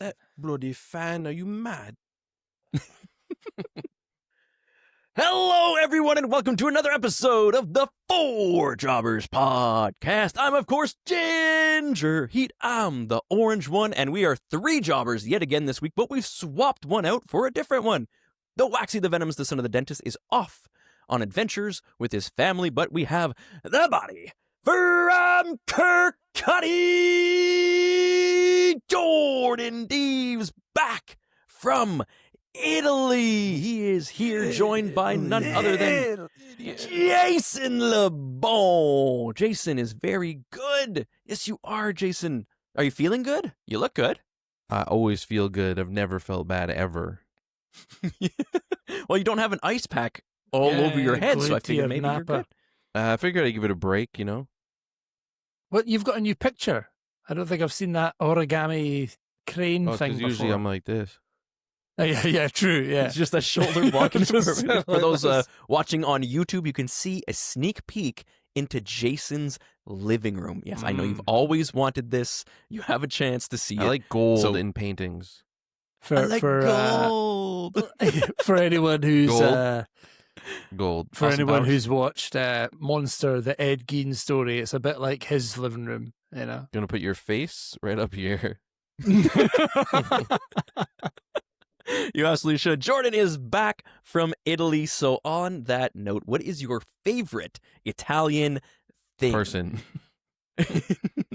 that bloody fan. Are you mad? Hello, everyone, and welcome to another episode of the Four Jobbers Podcast. I'm, of course, Ginger Heat. I'm the orange one, and we are three jobbers yet again this week, but we've swapped one out for a different one. The Waxy the Venomous, the son of the dentist, is off on adventures with his family, but we have the body from Kirkcaldy, Jordan Deves, back from Italy. He is here joined by none other than Jason LeBon. Jason is very good. Yes, you are, Jason. Are you feeling good? You look good. I always feel good. I've never felt bad ever. Well, you don't have an ice pack all over your head, so I figured maybe you're good. I figured I'd give it a break, you know. What, you've got a new picture? I don't think I've seen that origami crane thing before. Usually I'm like this. Oh, yeah, true, yeah. It's just a shoulder walking. For those watching on YouTube, you can see a sneak peek into Jason's living room. Yes, I know you've always wanted this. You have a chance to see it. I like gold in paintings. I like gold. For anyone who's gold. For Awesome anyone powers. who's watched Monster, the Ed Gein story, it's a bit like his living room, you know. Gonna put your face right up here. You absolutely should. Jordan is back from Italy. So on that note, what is your favorite Italian thing? Person.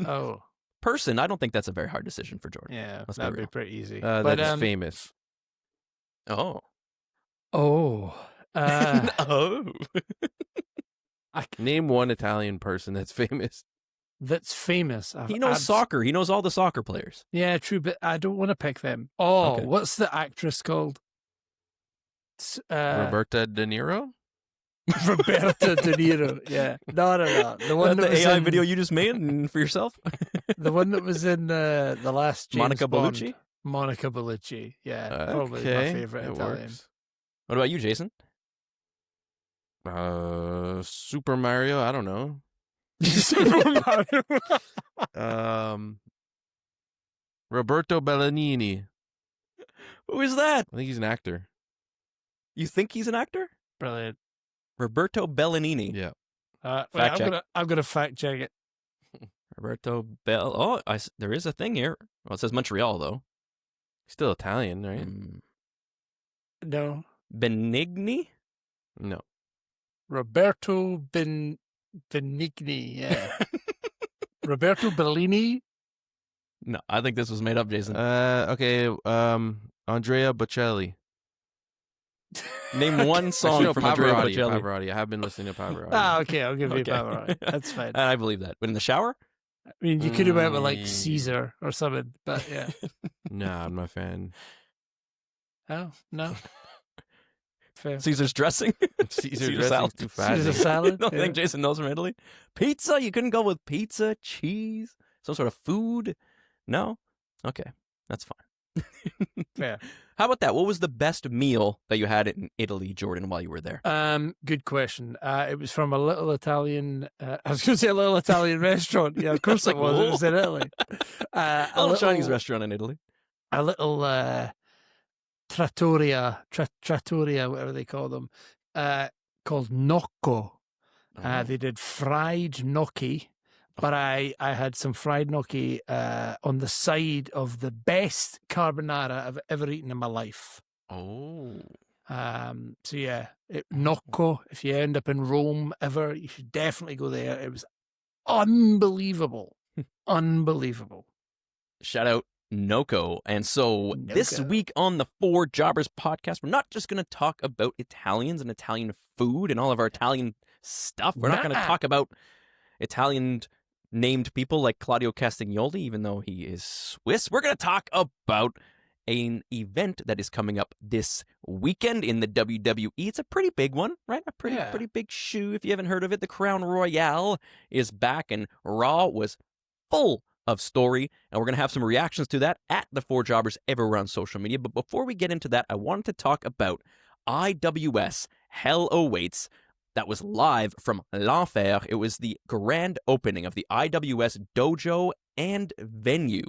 Oh. Person? I don't think that's a very hard decision for Jordan. Yeah, Let's be that'd be real. pretty easy. That's famous. Oh. Oh. Oh. Name one Italian person that's famous. That's famous. He knows soccer. He knows all the soccer players. Yeah, true, but I don't want to pick them. Oh, Okay. What's the actress called? Roberta De Niro? Roberta De Niro. Yeah. No. The one The that was AI in, video you just made for yourself? The one that was in the last James Monica Bond. Bellucci? Monica Bellucci. Yeah, probably my Okay, favorite it Italian. works. What about you, Jason? Super Mario? I don't know. Super Mario. Roberto Bellanini. Who is that? I think he's an actor. You think he's an actor? Brilliant. Roberto Bellanini. Yeah. Fact check. I'm gonna fact check it. Roberto Bell. Oh, there is a thing here. Well, it says Montreal, though. Still Italian, right? No. Benigni? No. Roberto Benigni. Yeah. Roberto Bellini. No, I think this was made up, Jason. Okay. Andrea Bocelli. Name one song Actually, no, from Andrea Pavarotti. Bocelli. Pavarotti. I have been listening to Pavarotti. Okay, I'll give you Okay. Pavarotti. That's fine. I believe that. But in the shower? I mean, you could have went with like Caesar or something, but yeah. Nah, I'm not a fan. Oh, no. Fair. Caesar's dressing? Caesar Caesar salad. Too Caesar fast. salad. Don't yeah. think Jason knows from Italy. Pizza? You couldn't go with pizza, cheese, some sort of food? No? Okay, that's fine. Fair. How about that? What was the best meal that you had in Italy, Jordan, while you were there? Good question. It was from a little Italian. I was going to say a little Italian restaurant. Yeah, of course Like, it was. whoa. It was in Italy. A little Chinese restaurant in Italy. A little trattoria, whatever they call them, called gnocco. They did fried gnocchi, but I had some fried gnocchi on the side of the best carbonara I've ever eaten in my life. Oh. So yeah, gnocco. If you end up in Rome ever, you should definitely go there. It was unbelievable, unbelievable. Shout out Noco. And so this week on the Four Jobbers podcast, we're not just going to talk about Italians and Italian food and all of our Italian stuff. We're not going to talk about Italian named people like Claudio Castagnoli, even though he is Swiss. We're going to talk about an event that is coming up this weekend in the WWE. It's a pretty big one, right? A pretty big shoe. If you haven't heard of it, the Crown Royale is back, and Raw was full of story, and we're going to have some reactions to that at the Four Jobbers everywhere on social media. But before we get into that, I wanted to talk about IWS Hell Awaits. That was live from L'Enfer. It was the grand opening of the IWS dojo and venue.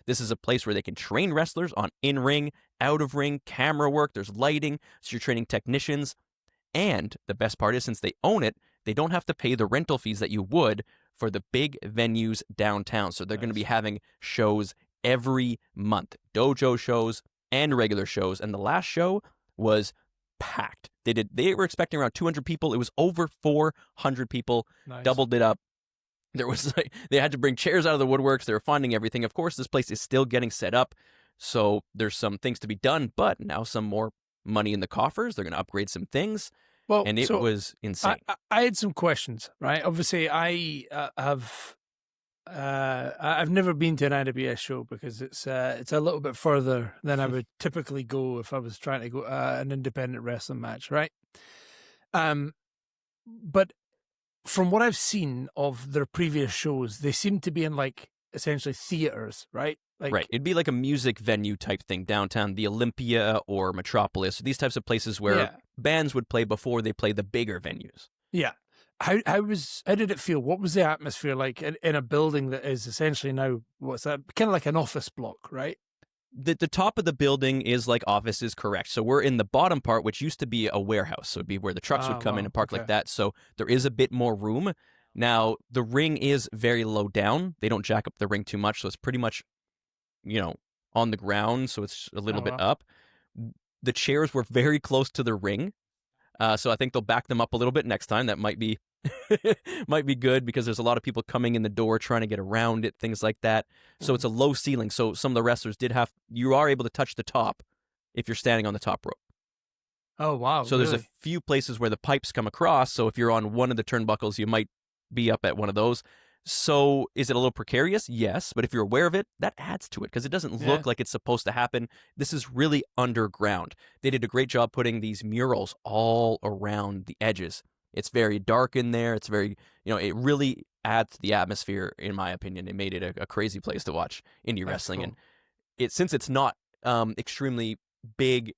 This is a place where they can train wrestlers on in-ring, out-of-ring, camera work. There's lighting, so you're training technicians. And the best part is, since they own it, they don't have to pay the rental fees that you would for the big venues downtown. So they're going to be having shows every month, dojo shows and regular shows. And the last show was packed. They were expecting around 200 people. It was over 400 people, doubled it up. There was they had to bring chairs out of the woodworks. They were finding everything. Of course, this place is still getting set up, so there's some things to be done. But now some more money in the coffers. They're going to upgrade some things. Well, and it was insane. I had some questions, right? Obviously, I've never been to an IWS show because it's a little bit further than I would typically go if I was trying to go an independent wrestling match, right? But from what I've seen of their previous shows, they seem to be in like essentially theaters, right? Like, right. It'd be like a music venue type thing downtown, the Olympia or Metropolis, these types of places where bands would play before they play the bigger venues. Yeah. How did it feel? What was the atmosphere like in a building that is essentially now, what's that? Kind of like an office block, right? The top of the building is like offices, correct. So we're in the bottom part, which used to be a warehouse. So it'd be where the trucks would come in and park like that. So there is a bit more room. Now, the ring is very low down. They don't jack up the ring too much. So it's pretty much, on the ground. So it's a little bit up. The chairs were very close to the ring. So I think they'll back them up a little bit next time. That might be might be good because there's a lot of people coming in the door trying to get around it, things like that. So it's a low ceiling. So some of the wrestlers you are able to touch the top if you're standing on the top rope. Oh, wow. So there's a few places where the pipes come across. So if you're on one of the turnbuckles, you might be up at one of those. So is it a little precarious? Yes. But if you're aware of it, that adds to it because it doesn't look like it's supposed to happen. This is really underground. They did a great job putting these murals all around the edges. It's very dark in there. It's very, it really adds to the atmosphere, in my opinion. It made it a crazy place to watch indie wrestling. Cool. And since it's not extremely big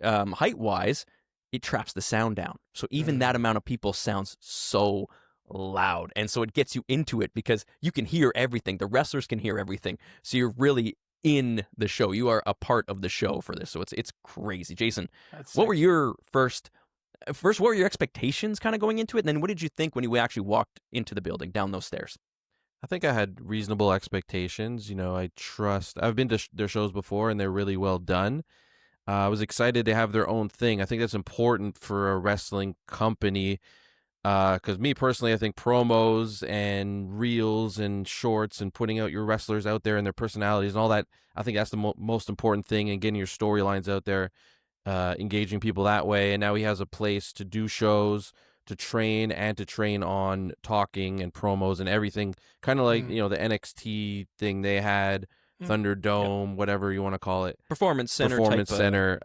height-wise, it traps the sound down. So even that amount of people sounds so loud. And so it gets you into it because you can hear everything. The wrestlers can hear everything. So you're really in the show. You are a part of the show for this. So it's crazy. Jason, what were your first, what were your expectations kind of going into it? And then what did you think when you actually walked into the building, down those stairs? I think I had reasonable expectations. I've been to their shows before and they're really well done. I was excited to have their own thing. I think that's important for a wrestling company. Because me personally, I think promos and reels and shorts and putting out your wrestlers out there and their personalities and all that, I think that's the most important thing, and getting your storylines out there, engaging people that way. And now he has a place to do shows, to train on talking and promos and everything. Kind of like, the NXT thing they had, Thunderdome, whatever you want to call it. Performance Center.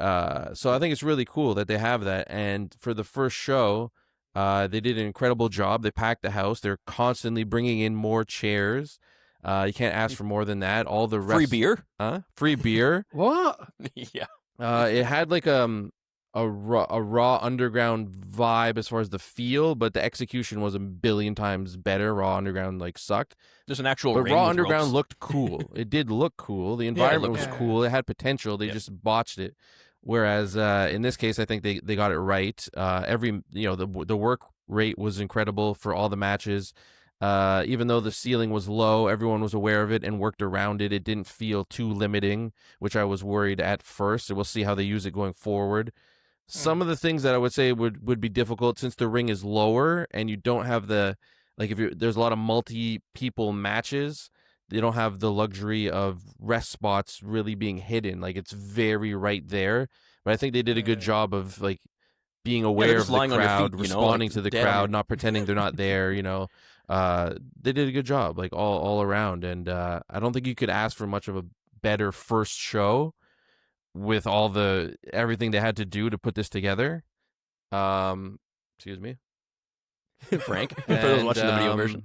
So I think it's really cool that they have that. And for the first show, they did an incredible job. They packed the house. They're constantly bringing in more chairs. You can't ask for more than that. All the free beer? Free beer. What? Yeah. It had like a raw underground vibe as far as the feel, but the execution was a billion times better. Raw underground sucked. There's an actual but ring raw with underground ropes. looked cool. It did look cool. The environment was cool. It had potential. They just botched it. Whereas in this case, I think they got it right. The work rate was incredible for all the matches. Even though the ceiling was low, everyone was aware of it and worked around it. It didn't feel too limiting, which I was worried at first. So we'll see how they use it going forward. Some of the things that I would say would be difficult, since the ring is lower and you don't have there's a lot of multi-people matches. They don't have the luxury of rest spots really being hidden. It's very right there. But I think they did a good job of being aware of the crowd, responding to the crowd, not pretending they're not there. They did a good job, all around. And I don't think you could ask for much of a better first show with everything they had to do to put this together. Excuse me. Frank, for those watching the video version.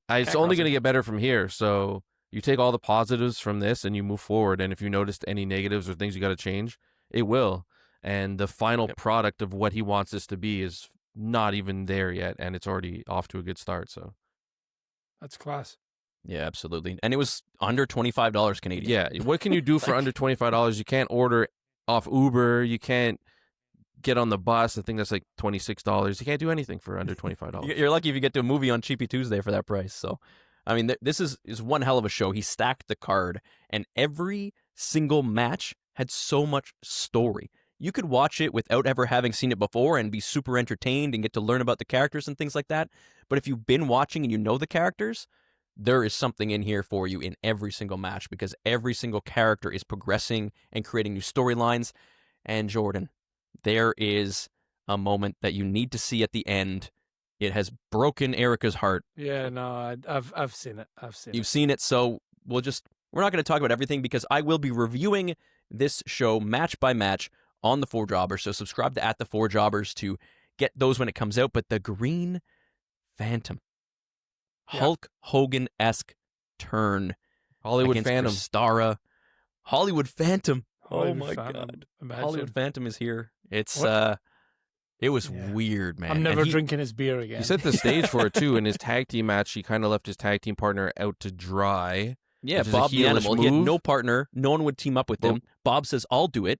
It's only going to get better from here. So you take all the positives from this and you move forward. And if you noticed any negatives or things you got to change, it will. And the final product of what he wants this to be is not even there yet. And it's already off to a good start. So that's class. Yeah, absolutely. And it was under $25 Canadian. Yeah, what can you do for under $25? You can't order off Uber. You can't get on the bus. I think that's like $26. You can't do anything for under $25. You're lucky if you get to a movie on Cheapy Tuesday for that price. So, I mean, this is one hell of a show. He stacked the card, and every single match had so much story. You could watch it without ever having seen it before and be super entertained and get to learn about the characters and things like that. But if you've been watching and you know the characters, there is something in here for you in every single match because every single character is progressing and creating new storylines. And Jordan, there is a moment that you need to see at the end. It has broken Erica's heart. Yeah, no, I've seen it. You've seen it, so we're not going to talk about everything because I will be reviewing this show match by match on the 4Jobbers. So subscribe to @the4Jobbers to get those when it comes out. But the Green Phantom, Hulk Hogan-esque turn, Hollywood against Phantom, Kristara. Hollywood Phantom. Oh my Phantom. God, Imagine. Hollywood Phantom is here. It's What? it was weird, man. I'm never drinking his beer again. he set the stage for it too. In his tag team match, he kind of left his tag team partner out to dry. Yeah, which is a Bob the heelish Animal. He had move. no partner. No one would team up with him. Bob says, "I'll do it,"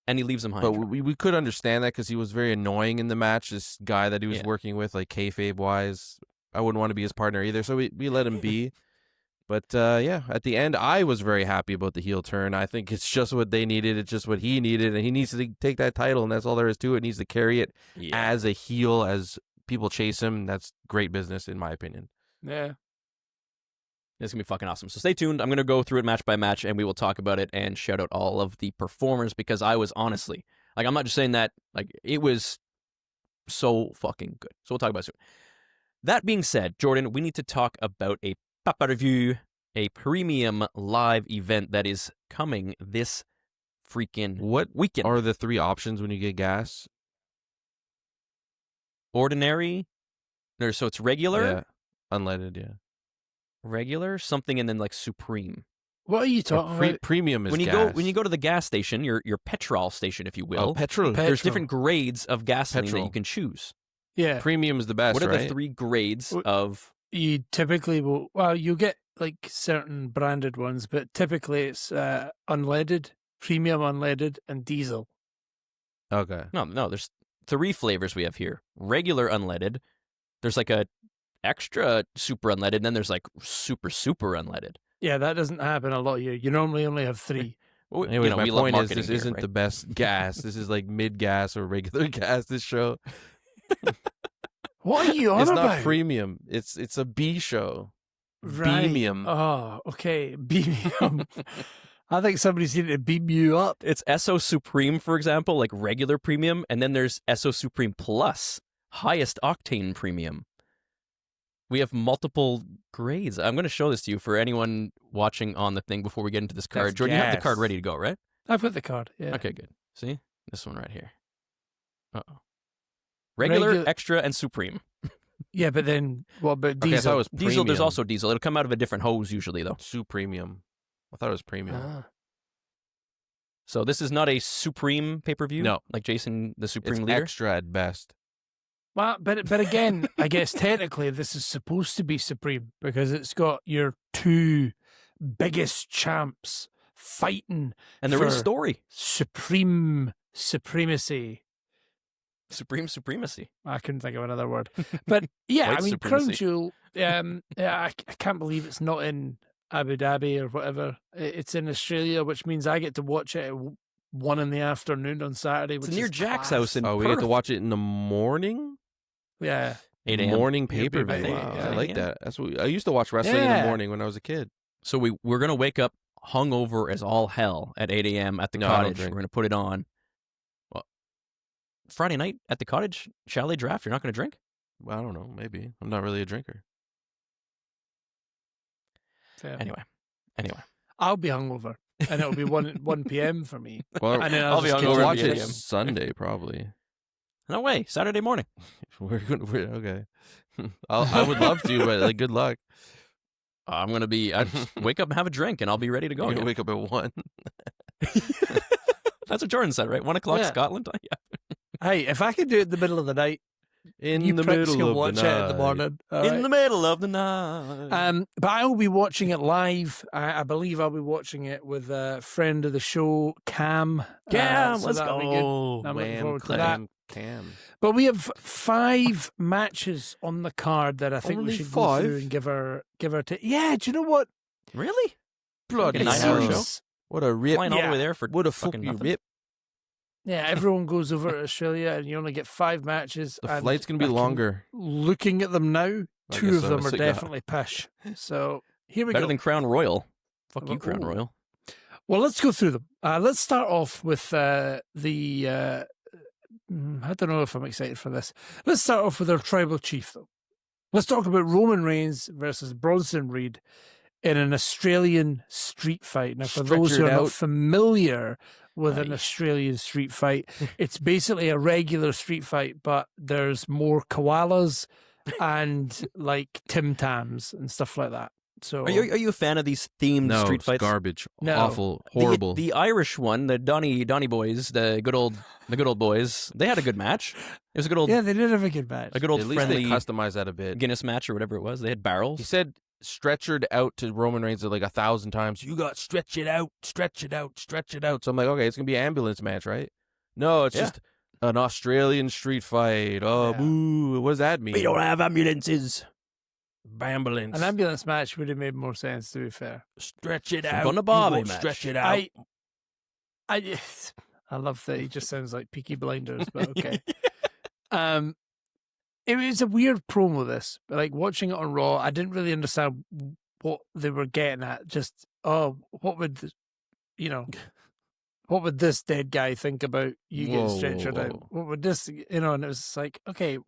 and he leaves him high. But and dry. we could understand that because he was very annoying in the match. This guy that he was Yeah. working with, like kayfabe wise, I wouldn't want to be his partner either. So we let him be. But yeah, at the end, I was very happy about the heel turn. I think it's just what they needed. It's just what he needed, and he needs to take that title, and that's all there is to it. He needs to carry it as a heel, as people chase him. That's great business, in my opinion. Yeah. It's going to be fucking awesome. So stay tuned. I'm going to go through it match by match, and we will talk about it and shout out all of the performers because I was honestly, like, I'm not just saying that, like, it was so fucking good. So we'll talk about it soon. That being said, Jordan, we need to talk about a pay-per-view, a premium live event that is coming this freaking What weekend. are the three options when you get gas? Ordinary, so it's regular, Yeah. Unleaded, yeah. regular, something, and then like supreme. What are you talking about? Premium is When you gas. go to the gas station, your petrol station, if you will, Oh, petrol. there's different grades of gasoline that Petrol. you can choose. Yeah. Premium is the best, What are right? the three grades What- of? You typically will, well, you get like certain branded ones, but typically it's unleaded, premium unleaded, and diesel. Okay. No, there's three flavors we have here. Regular unleaded. There's like a extra super unleaded, and then there's like super unleaded. Yeah, that doesn't happen a lot here. You normally only have three. Well, Anyways, my we love point is marketing this here, isn't right? the best gas. This is like mid gas or regular gas. This show. What are you on It's about? not premium. It's a B show. Right. Beamium. Oh, okay. Beamium. I think somebody's need to beam you up. It's Esso Supreme, for example, like regular premium, and then there's Esso Supreme Plus, highest octane premium. We have multiple grades. I'm going to show this to you for anyone watching on the thing before we get into this card. That's Jordan, you have the gas. card ready to go, right? I've got the card. Yeah. Okay, good. See? This one right here. Uh-oh. Regular, extra, and supreme. Yeah, but then what about Okay, I diesel? thought it was Diesel, there's premium. also diesel. It'll come out of a different hose usually, though. Premium. I thought it was premium. Ah. So this is not a supreme pay-per-view? No. Like Jason, the It's supreme leader? extra at best. Well, but again, I guess technically this is supposed to be supreme because it's got your two biggest champs fighting And there is for story. supremacy. Supreme supremacy. I couldn't think of another word, but yeah, White I mean, supremacy. Crown Jewel. Yeah, I can't believe it's not in Abu Dhabi or whatever. It's in Australia, which means I get to watch it at 1 p.m. on Saturday. It's which near is Jack's class. house in Oh, we get to Perth. watch it in the morning. Yeah, 8 a.m. Morning Yeah, pay per I view. think, Wow, yeah. I like 8 that. That's what I used to watch wrestling in Yeah. the morning when I was a kid. So we're going to wake up hungover as all hell at 8 a.m. at the No, I don't cottage. We're drink. going to put it on. Well, Friday night at the cottage, chalet draft. You're not going to drink? Well, I don't know. Maybe I'm not really a drinker. fair. Anyway. I'll be hungover, and it'll be 1 p.m. for me. Well, And then I'll I'll be just we'll hungover watch at it 8 a.m. Sunday probably. No way. Saturday morning. We're okay. I would love to, but like, good luck. I'm going to be, I just wake up and have a drink and I'll be ready to go. You're again. gonna wake up at 1. That's what Jordan said, right? 1 o'clock Yeah. Scotland? Yeah. Hey, if I could do it in the middle of the night, In you the pricks can middle of watch the it in the night. morning. All In right. the middle of the night. But I'll be watching it live. I believe I'll be watching it with a friend of the show, Cam. Cam, so let's that'll be go. good. I'm looking Wham, forward to that. Cam. But we have 5 matches on the card that I think Only we should 5? go through and give her Yeah, do you know what? Really? Bloody Like a It 9-hour hell. show? seems- What a rip. Flying all the Yeah. way there for What a fucking fucking nothing? rip. Yeah, everyone goes over to Australia and you only get 5 matches. The and flight's going to I be can- longer. Looking at them now, I 2 guess of so. them are So, yeah. definitely pish. So here we Better go. than Crown Royal. Fuck you, Well, Crown ooh. Royal. Well, let's go through them. Let's start off with I don't know if I'm excited for this. Let's start off with our tribal chief, though. Let's talk about Roman Reigns versus Bronson Reed in an Australian street fight. Now, for those who are Stretchered not out. familiar with an Aye. Australian street fight, it's basically a regular street fight, but there's more koalas and like Tim Tams and stuff like that. So Are you a fan of these themed No, street it's fights? garbage. No. Awful. Horrible. The Irish one, the Donny boys, the good old boys. They had a good match. It was a good old yeah, they did have a good match. a good old At least friendly they customized that a bit. Guinness match or whatever it was. They had barrels. He said stretchered out to Roman Reigns like 1,000 times. You got stretch it out, stretch it out, stretch it out. So I'm like, okay, it's gonna be an ambulance match, right? No, it's Yeah. just an Australian street fight. Oh, Yeah. boo! What does that mean? have ambulances. ambulance. An ambulance match would have made more sense, to be fair. Stretch it Some out. kind of You Barbie won't match. Stretch it out. I love that he just sounds like Peaky Blinders, but okay. It was a weird promo, this. Like, watching it on Raw, I didn't really understand what they were getting at. Just, what would this dead guy think about you getting Whoa, stretchered whoa, out? whoa. What would this, and it was like, okay,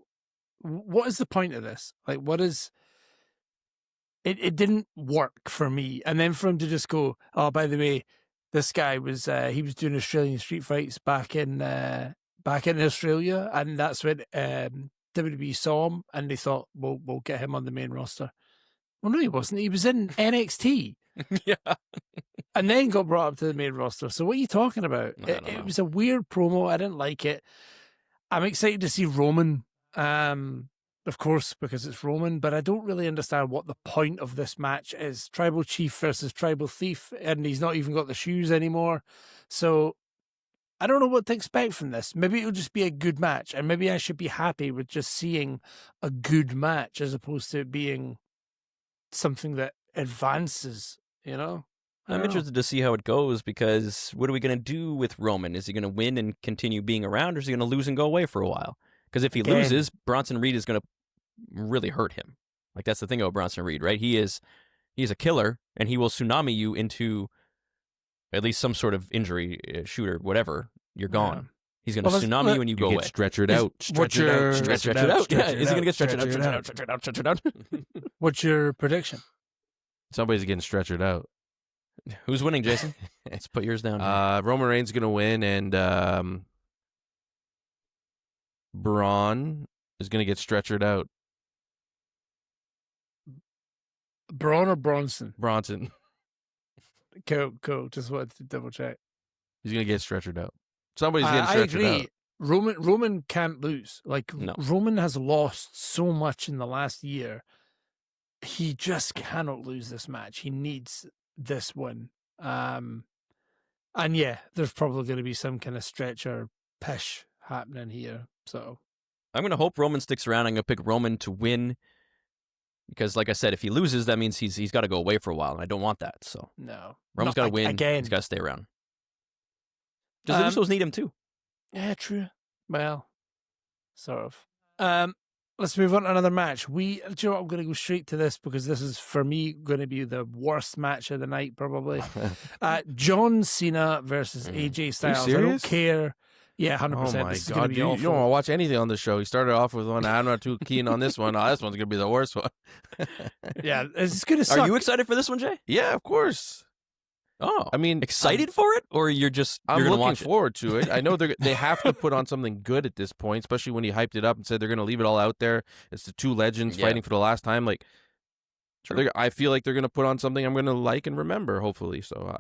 what is the point of this? Like, what is... It didn't work for me. And then for him to just go, oh, by the way, this guy was he was doing Australian street fights back in Australia, and that's when WWE saw him and they thought, we'll get him on the main roster. Well, no, he wasn't. He was in NXT Yeah. and then got brought up to the main roster. So what are you talking about? I don't know. It was a weird promo. I didn't like it. I'm excited to see Roman. Of course, because it's Roman, but I don't really understand what the point of this match is. Tribal Chief versus Tribal Thief, and he's not even got the shoes anymore. So I don't know what to expect from this. Maybe it'll just be a good match, and maybe I should be happy with just seeing a good match as opposed to it being something that advances, I I'm don't know. interested to see how it goes because what are we going to do with Roman? Is he going to win and continue being around, or is he going to lose and go away for a while? Because if he Again. loses, Bronson Reed is going to really hurt him. Like, that's the thing about Bronson Reed, right? He's a killer, and he will tsunami you into at least some sort of injury, shooter, whatever. You're gone. Yeah. He's going Well, to let's- tsunami you and you go You away. get stretchered Is- out. what's Stretch it your- out. Stretch it out. Yeah, is he going to get stretched out? What's your prediction? Somebody's getting stretchered out. Who's winning, Jason? Let's put yours down. Here. Roman Reigns gonna win, and Braun is gonna get stretchered out. Braun or Bronson? Bronson, Cool. Just wanted to double check. he's gonna get stretchered out. Somebody's getting I stretchered agree. out. Roman can't lose. Like, No. Roman has lost so much in the last year. He just cannot lose this match. He needs this win. And yeah, there's probably going to be some kind of stretch or pish happening here. So I'm going to hope Roman sticks around. I'm going to pick Roman to win because, like I said, if he loses, that means he's got to go away for a while, and I don't want that. So no, Roman's Not got to win. again. He's got to stay around. Just the Usos need him too. Yeah, true. Well, sort of. Let's move on to another match. Do you know what? I'm going to go straight to this because this is, for me, going to be the worst match of the night, probably. John Cena versus AJ Styles. I don't serious? care. Yeah, 100%. Oh my this is going to god, be you awful. don't want to watch anything on this show. He started off with one. I'm not too keen on this one. Oh, this one's gonna be the worst one. Yeah, it's going to suck. Are you excited for this one, Jay? Yeah, of course. Oh, I mean, excited for it, or you're just I'm you're gonna looking watch it? forward to it. I know they have to put on something good at this point, especially when he hyped it up and said they're going to leave it all out there. It's the two legends Yeah. fighting for the last time. Like, True. I feel like they're going to put on something I'm going to like and remember, hopefully. So,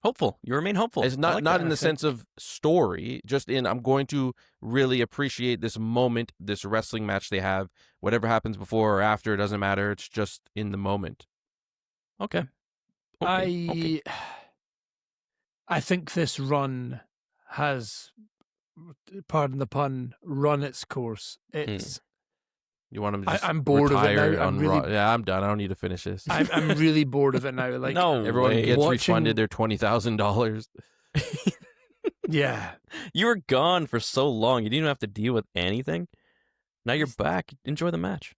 Hopeful. You remain hopeful. It's not in the sense of story, just in I'm going to really appreciate this moment, this wrestling match they have. Whatever happens before or after, it doesn't matter. It's just in the moment. Okay. I think this run has, pardon the pun, run its course. It's. You want him to just I'm bored of it now. I'm done. I don't need to finish this. I'm really bored of it now. Like, no, everyone gets refunded their $20,000. Yeah. You were gone for so long. You didn't even have to deal with anything. Now you're back. Enjoy the match.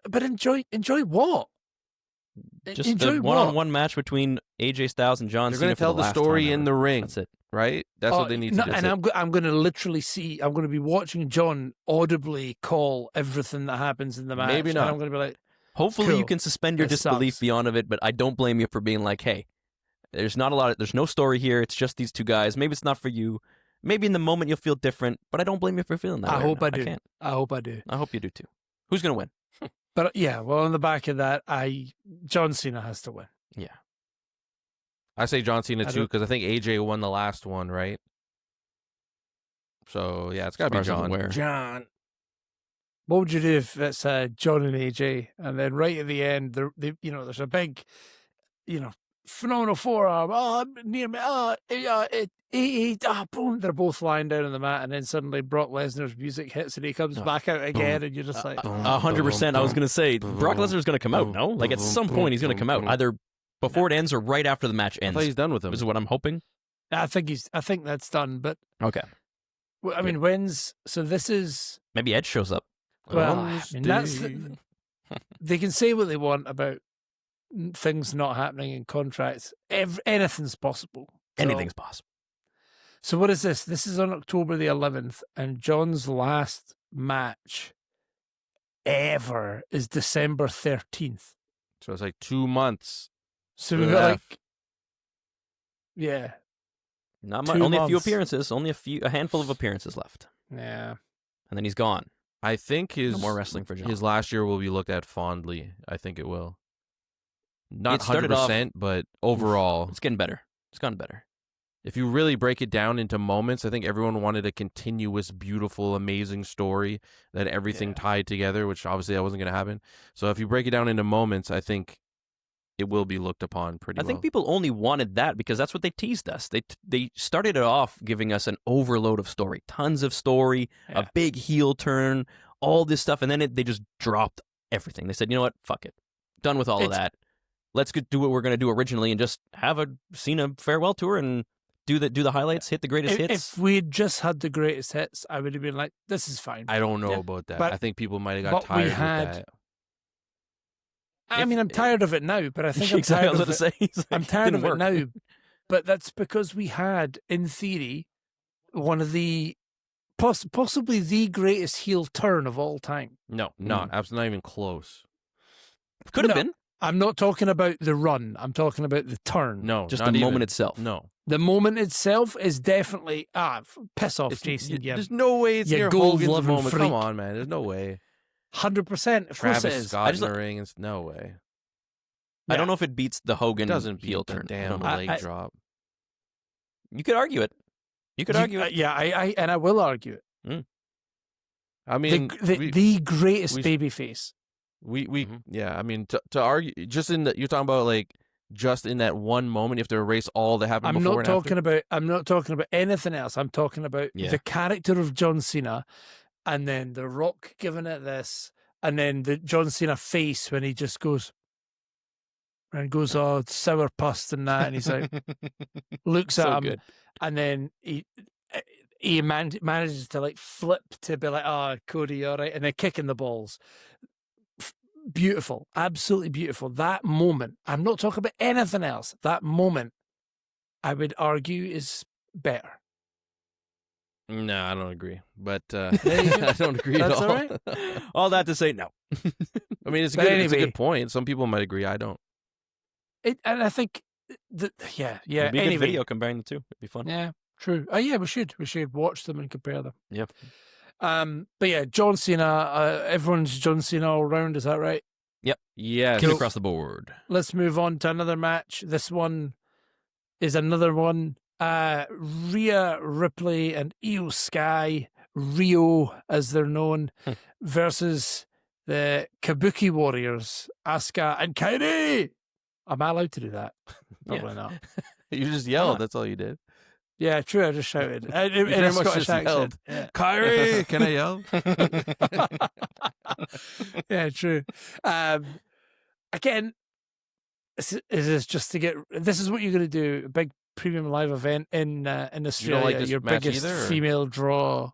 But enjoy what? Just enjoy the one-on-one match between AJ Styles and John Cena. They're going to tell the story in the ring. That's it. Right? That's what they need to do. And I'm going to literally I'm going to be watching John audibly call everything that happens in the match. Maybe not. And I'm going to be like, hopefully cool. You can suspend your This disbelief sucks. beyond of it, but I don't blame you for being like, hey, there's no story here. It's just these two guys. Maybe it's not for you. Maybe in the moment you'll feel different, but I don't blame you for feeling that. I hope I do. Can't. I hope I do. I hope you do too. Who's going to win? But yeah, well, on the back of that, John Cena has to win. Yeah. I say John Cena too, because I think AJ won the last one, right? So yeah, it's got to be John. John. What would you do if it's John and AJ, and then right at the end, there's a big, phenomenal forearm. Oh, near me. Boom! They're both lying down on the mat, and then suddenly Brock Lesnar's music hits, and he comes back out again, and you're just like, 100%. I was going to say Brock Lesnar's going to come out. No, like at some point he's going to come out, either before it ends or right after the match ends. I thought he's done with him. This is what I'm hoping. I think that's done. But okay. I mean, this is maybe Edge shows up. Well, I mean, they can say what they want about things not happening in contracts. Anything's possible. Anything's possible. So what is this? This is on October the 11th, and John's last match ever is December 13th. So it's like 2 months. So we've got yeah. Not much. Only a few appearances. Only a handful of appearances left. Yeah. And then he's gone. I think no more wrestling for John. His last year will be looked at fondly. I think it will. Not 100%, but overall. It's getting better. It's gotten better. If you really break it down into moments, I think everyone wanted a continuous, beautiful, amazing story that everything tied together, which obviously that wasn't going to happen. So if you break it down into moments, I think it will be looked upon pretty well. I think people only wanted that because that's what they teased us. They started it off giving us an overload of story, tons of story, a big heel turn, all this stuff, and then they just dropped everything. They said, you know what, fuck it. Done with all of that. Let's do what we're going to do originally and just have a Cena farewell tour and do the highlights, hit the greatest hits. If we'd just had the greatest hits, I would have been like, this is fine. I don't know about that. But, I think people might have got tired of that. I mean, I'm tired of it now, but I think I'm tired of it. I'm tired of it now, but that's because we had, in theory, one of the possibly the greatest heel turn of all time. No, not. Absolutely not even close. Could have been. I'm not talking about the run. I'm talking about the turn. No, just the moment itself. No. The moment itself is definitely, piss off, Jason. There's no way it's near Hogan's moment. Freak. Come on, man. There's no way. 100%. Of course it is. Scott in the ring. It's no way. I don't know if it beats the Hogan heel turn. Damn leg drop. You could argue it. You could argue it. Yeah, I will argue it. I mean, the greatest babyface. Yeah. I mean, to argue, just in you're talking about like just in that one moment, you have to erase all that happened before and after. I'm not talking about anything else. I'm talking about the character of John Cena, and then The Rock giving it this, and then the John Cena face when he just goes. And goes, sour pus and that, and he's like, looks at him, good. And then he manages to like flip to be like, Cody, all right, and then kicking the balls. Beautiful, absolutely beautiful. That moment, I'm not talking about anything else. That moment, I would argue, is better. No, I don't agree. But I don't agree at all. All right. All that to say, no. I mean, it's a good point. Some people might agree. I don't. And I think yeah. It'd be a good video comparing the two. It'd be fun. Yeah, true. Yeah, we should watch them and compare them. Yep. But yeah, John Cena. Everyone's John Cena all round. Is that right? Yep. Yes. Cool. Across the board. Let's move on to another match. This one, is another one. Rhea Ripley and Io Sky, Rio as they're known, versus the Kabuki Warriors, Asuka and Kairi. Am I allowed to do that? Probably not. You just yelled. That's all you did. Yeah, true. I just shouted. In pretty a much Scottish just accent. yelled. Yeah. Kyrie, can I yell? Yeah, true. Again, is this just to get? This is what you're going to do? A big premium live event in Australia. like this your match biggest either, or? female draw.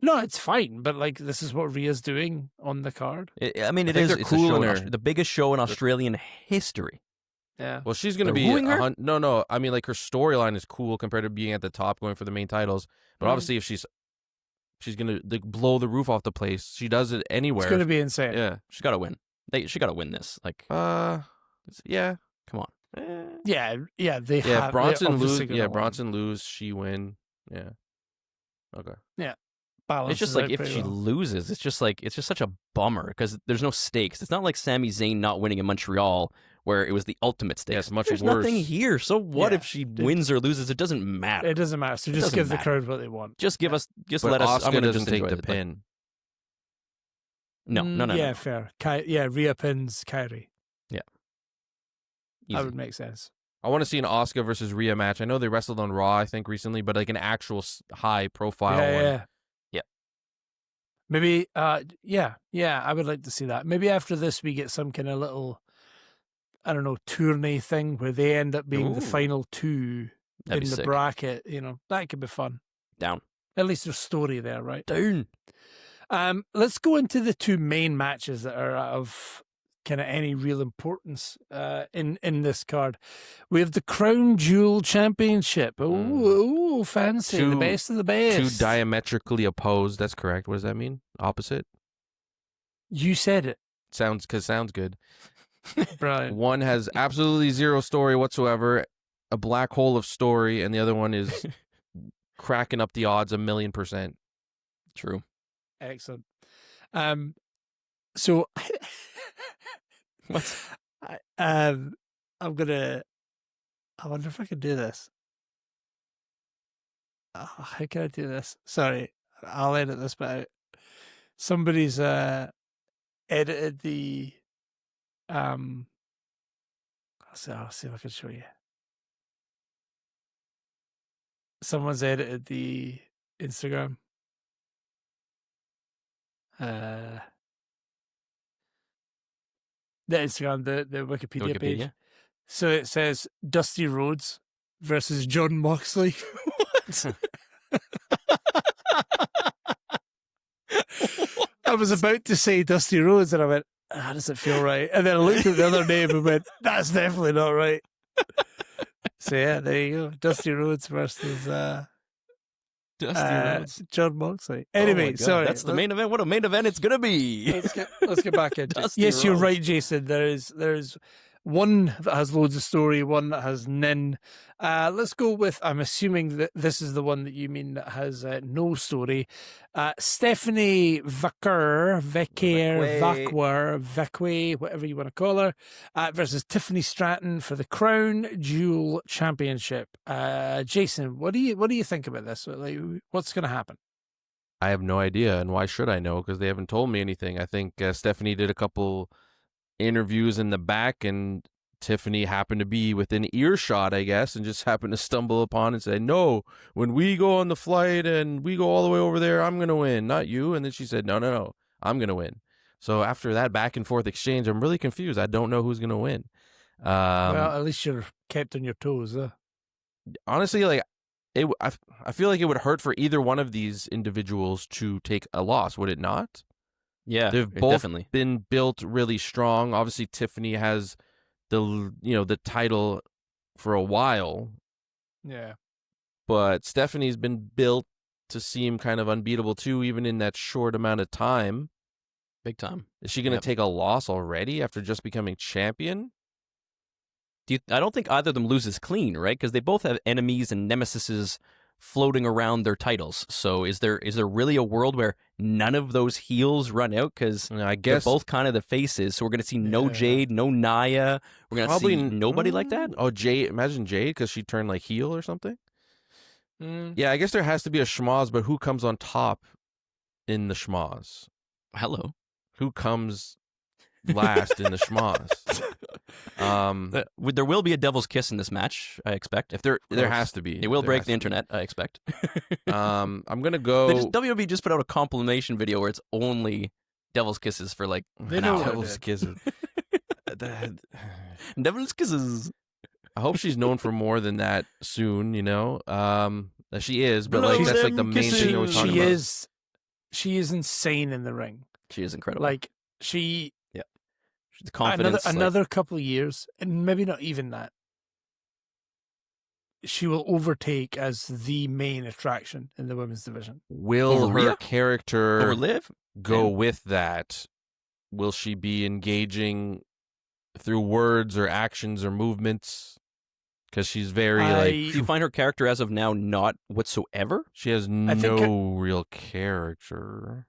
No, it's fine, but like this is what Rhea's doing on the card. I mean, I think they're it's cool a show in in her. the biggest show in Australian history. Yeah. Well, she's going to They're be wooing her? no. I mean, like her storyline is cool compared to being at the top, going for the main titles. But obviously, if she's going to blow the roof off the place, she does it anywhere. It's going to be insane. Yeah. She's got to win. She got to win this. Like, Yeah. come on. Yeah. They Yeah. have. If Bronson they're obviously lose. gonna Yeah. win. Bronson lose. She win. Yeah. Okay. Balances It's just like out if pretty she well. loses, it's just such a bummer because there's no stakes. It's not like Sami Zayn not winning in Montreal where it was the ultimate stakes. Yeah, it's much There's worse. nothing here. So what Yeah. if she wins or loses? It doesn't matter. It doesn't matter. So It just doesn't give the matter. crowd what they want. Just give us, But let us. I'm Asuka going to doesn't just take enjoy the it. pin. No. Yeah, fair. Rhea pins Kairi. Easy. That would make sense. I want to see an Asuka versus Rhea match. I know they wrestled on Raw, I think, recently, but like an actual high profile one. Yeah. Maybe, I would like to see that. Maybe after this, we get some kind of little, I don't know, tourney thing where they end up being the Ooh. final two That'd in be the sick. bracket. That could be fun. Down. At least there's story there, right? Down. Let's go into the two main matches that are of kind of any real importance in this card. We have the Crown Jewel Championship. Oh, fancy. The best of the best. Two diametrically opposed. That's correct. What does that mean? Opposite? You said it. Sounds good. Brilliant. One has absolutely zero story whatsoever, a black hole of story, and the other one is cracking up the odds 1,000,000%. True. Excellent. So What? I'm gonna. I wonder if I can do this. Oh, how can I do this? Sorry, I'll edit this bit out. Somebody's edited the. I'll see if I can show you. Someone's edited the Instagram. The Instagram, the Wikipedia page. Wikipedia? So it says Dusty Rhodes versus John Moxley. What? I was about to say Dusty Rhodes and I went, that doesn't feel right. And then I looked at the other name and went, that's definitely not right. So yeah, there you go. Dusty Rhodes versus John Moxley. Anyway, Oh my God, sorry. that's the main event. What a main event it's gonna be. Let's get back into it. Dusty Yes, you're Rhodes. right, Jason. There's one that has loads of story, one that has none. Let's go with, I'm assuming that this is the one that you mean that has no story. Stephanie Vaquer, whatever you want to call her, versus Tiffany Stratton for the Crown Jewel Championship. Jason, what do you think about this? Like, what's going to happen? I have no idea, and why should I know? Because they haven't told me anything. I think Stephanie did a couple interviews in the back, and Tiffany happened to be within earshot, I guess, and just happened to stumble upon and say, no, when we go on the flight and we go all the way over there, I'm going to win, not you. And then she said, no, I'm going to win. So after that back and forth exchange, I'm really confused. I don't know who's going to win. Well, at least you're kept on your toes. Honestly, like, I feel like it would hurt for either one of these individuals to take a loss, would it not? Yeah, They've both definitely been built really strong. Obviously, Tiffany has the title for a while, Yeah. but Stephanie's been built to seem kind of unbeatable too, even in that short amount of time. big time. Is she going to take a loss already after just becoming champion? I don't think either of them loses clean, right? Because they both have enemies and nemesises floating around their titles. So is there really a world where none of those heels run out because I they're guess both kind of the faces. So we're going to see no Jade, no Nia. We're going to see nobody like that. Oh, Jade. Imagine Jade because she turned like heel or something. Yeah, I guess there has to be a schmoz, but who comes on top in the schmoz? Hello. Who comes last in the schmoz? There will be a devil's kiss in this match, I expect. If there has to be. It will break the internet, I expect. I'm gonna go. WWE just put out a compilation video where it's only devil's kisses for like an hour. Devil's kisses. Devil's kisses. I hope she's known for more than that soon. She is, but Blow like that's like the them main thing we're talking about. She is insane in the ring. She is incredible. Like she's confidence. Another couple of years, and maybe not even that. She will overtake as the main attraction in the women's division. Will her character go Yeah. with that? Will she be engaging through words or actions or movements? Because she's very do you find her character as of now not whatsoever? she has no real character.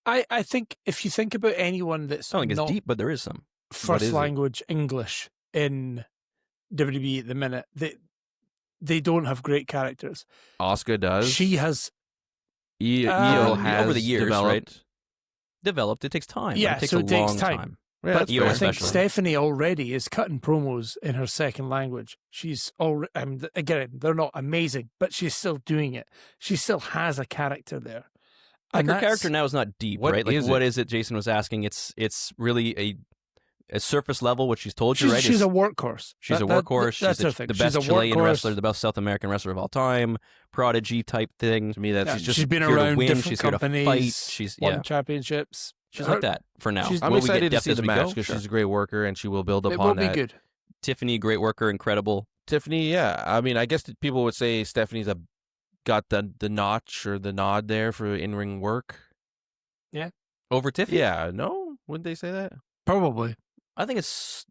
I think if you think about anyone that's I don't think it's not deep, but there is some. first language English in WWE at the minute, they don't have great characters. Asuka does. She has Io has over the years, developed. right? Developed. It takes time. Yeah, it takes so a it takes long time. Yeah, But that's Io fair. I think especially. Stephanie already is cutting promos in her second language. She's already, again, they're not amazing, but she's still doing it. She still has a character there. Like And her that's- character now is not deep, What right? Like is what it? is it? Jason was asking. It's really a surface level. What she's told you, right? She's is a workhorse. she's a workhorse. That's She's her thing. the She's best a Chilean workhorse. wrestler, the best South American wrestler of all time, prodigy type thing. To me, that's Yeah, just she's been here to around win. different She's here to companies. fight. She's won championships. she's like that for now. she's- I'm Will we get excited to depth see as the we match go? because Sure. she's a great worker and she will build It upon will that. be good. Tiffany, great worker, incredible. Tiffany, yeah. I mean, I guess people would say Stephanie's got the notch or the nod there for in-ring work. Over Tiffany? Yeah, no? Wouldn't they say that? Probably. I think it's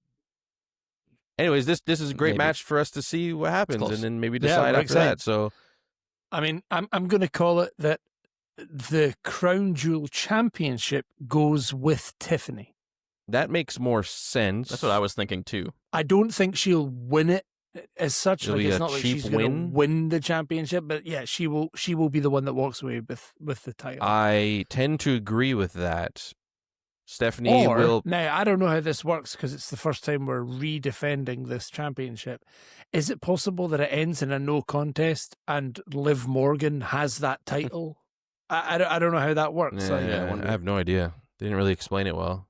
Anyways, this is a great Maybe. match for us to see what happens close. and then maybe Yeah, decide we're after that. excited. So I mean, I'm going to call it that the Crown Jewel Championship goes with Tiffany. that makes more sense. that's what I was thinking too. I don't think she'll win it as such. It'll Like be it's a not like cheap she's going win. to win the championship, but yeah, she will be the one that walks away with the title. I tend to agree with that. Stephanie Or, will. now, I don't know how this works because it's the first time we're redefending this championship. Is it possible that it ends in a no contest and Liv Morgan has that title? I don't know how that works. Yeah, Like, I wonder. I have no idea. They didn't really explain it well.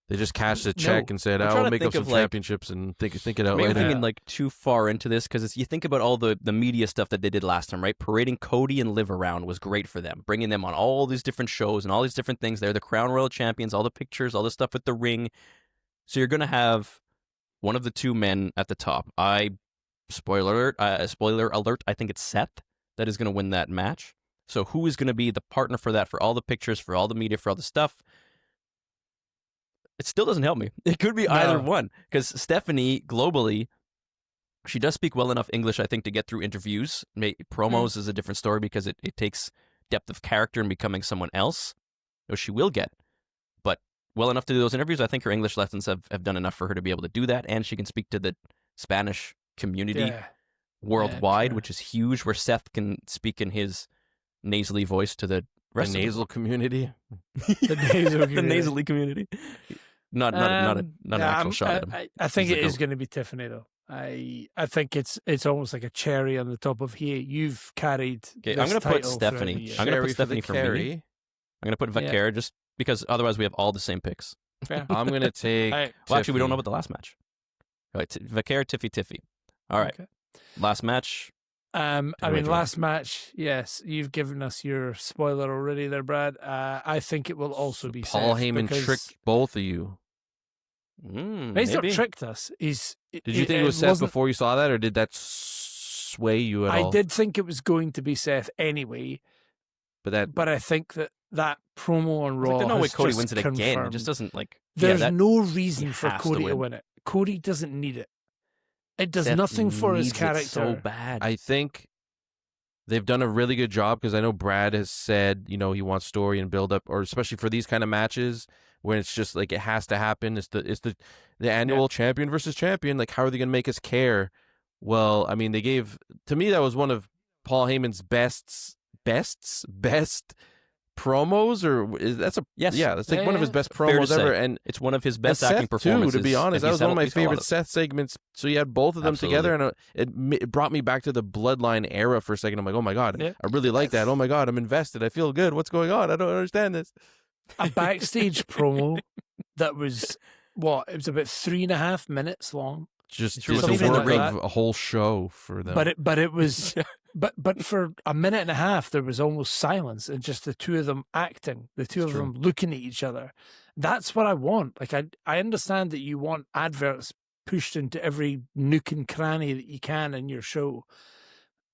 They just cashed a check and said, I'm "I trying will to make up think some of, like- championships and think it out Maybe I'm later." thinking like too far into this because you think about all the media stuff that they did last time, right? Parading Cody and Liv around was great for them, bringing them on all these different shows and all these different things. They're the Crown Royal champions, all the pictures, all the stuff with the ring. So you're gonna have one of the two men at the top. Spoiler alert. I think it's Seth that is gonna win that match. So who is gonna be the partner for that? For all the pictures, for all the media, for all the stuff. It still doesn't help me. It could be either one because Stephanie globally, she does speak well enough English, I think, to get through interviews. Promos is a different story because it takes depth of character and becoming someone else, which she will get. But well enough to do those interviews, I think her English lessons have done enough for her to be able to do that, and she can speak to the Spanish community yeah. worldwide, true. which is huge, where Seth can speak in his nasally voice to the The rest of nasal community. The nasal the community. nasally community. Not an actual shot at him. I think He's it like is going to be Tiffany though. I think it's almost like a cherry on the top of here. You've carried. Okay, I'm going gonna to put Stephanie. I'm gonna put Stephanie for me. carry. I'm gonna put Vaquer just because otherwise we have all the same picks. I'm gonna take. Well, actually, we don't know Tiffany. about the last match. All right, Vaquer, Tiffy. All right, Okay. last match. I away, mean, John. last match. Yes, you've given us your spoiler already, there, Brad. I think it will also be Paul Seth Heyman because tricked both of you. He's not Maybe. tricked us. Did you think it was Seth wasn't- before you saw that, or did that sway you at all? I did think it was going to be Seth anyway, but I think that promo on Raw. There's no way has Cody just wins it again. It confirmed. just doesn't like. There's yeah, that, no reason he for has to Cody to win. win it. Cody doesn't need it. It does Seth nothing for his needs it character. so bad. I think They've done a really good job because I know Brad has said, he wants story and build up, or especially for these kind of matches when it's just like it has to happen. It's the annual champion versus champion. Like, how are they going to make us care? Well, I mean, to me that was one of Paul Heyman's best promos, or that's like one of his best promos ever, and it's one of his best Seth acting performances too, to be honest. That was one of my favorite of. Seth segments. So you had both of them together, and it brought me back to the Bloodline era for a second. I'm like, oh my god, I really like that. Oh my god, I'm invested. I feel good. What's going on? I don't understand this. A backstage promo that was it was about 3.5 minutes long. Just the work of a whole show for them. But it was but for a minute and a half there was almost silence and just the two of them acting, the two of them looking at each other. That's what I want. Like I understand that you want adverts pushed into every nook and cranny that you can in your show,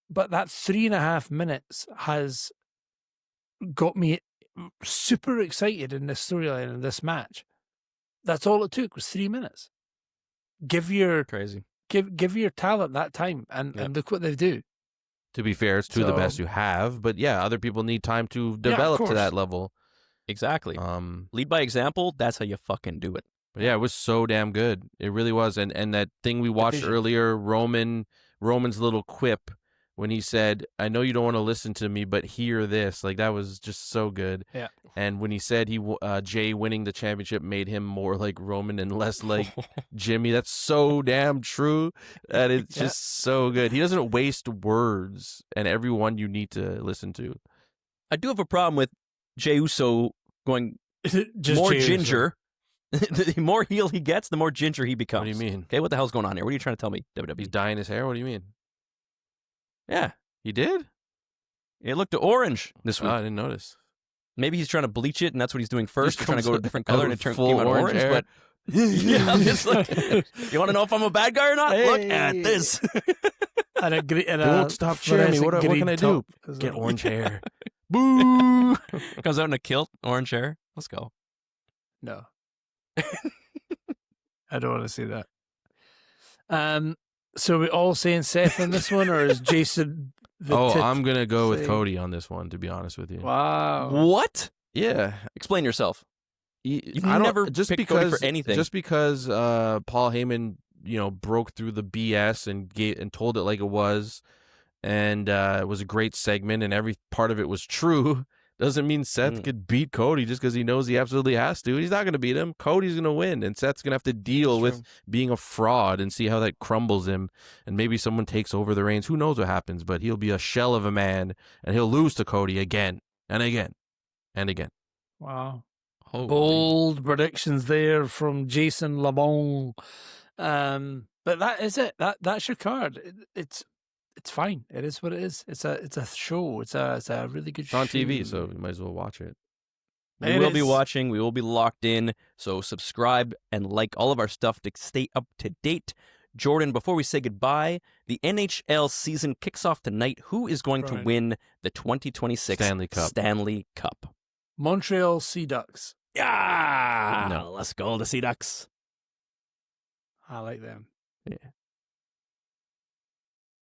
but that 3.5 minutes has got me super excited in this storyline and this match. That's all it took was 3 minutes. Give your talent that time and look what they do. To be fair, it's two of the best you have, but other people need time to develop to that level. Exactly. Lead by example. That's how you fucking do it. But it was so damn good. It really was. And that thing we watched earlier, Roman's little quip when he said, "I know you don't want to listen to me, but hear this." Like, that was just so good. Yeah. And when he said Jay winning the championship made him more like Roman and less like Jimmy, that's so damn true. That it's just so good. He doesn't waste words, and everyone you need to listen to. I do have a problem with Jey Uso going more Jey ginger. The more heel he gets, the more ginger he becomes. What do you mean? Okay, what the hell's going on here? What are you trying to tell me, WWE? He's dyeing his hair? What do you mean? Yeah. He did? It looked orange this week. I didn't notice. Maybe he's trying to bleach it, and that's what he's doing first. He's trying to go to a different color, and it came full out orange. But I'm just like, you want to know if I'm a bad guy or not? Look at this. Don't stop cheering me. What can I do? Get orange hair. Boo! Comes out in a kilt, orange hair. Let's go. No. I don't want to see that. So we all saying Seth in this one, or is Jason I'm going to go with Cody on this one, to be honest with you. Wow. What? Yeah. Explain yourself. You've never picked Cody for anything. Just because Paul Heyman, broke through the BS and told it like it was, and it was a great segment, and every part of it was true, doesn't mean Seth could beat Cody just because he knows he absolutely has to. He's not going to beat him. Cody's going to win, and Seth's going to have to deal with being a fraud and see how that crumbles him, and maybe someone takes over the reins. Who knows what happens, but he'll be a shell of a man, and he'll lose to Cody again and again and again. Wow. Holy. Bold predictions there from Jason LeBon. But that is it. That's your card. It's fine. It is what it is. It's a show. It's a really good show. It's on TV, so you might as well watch it. We will be watching. We will be locked in. So subscribe and like all of our stuff to stay up to date. Jordan, before we say goodbye, the NHL season kicks off tonight. Who is going to win the 2026 Stanley Cup? Montreal Sea Ducks. Yeah. No, let's go the Sea Ducks. I like them. Yeah.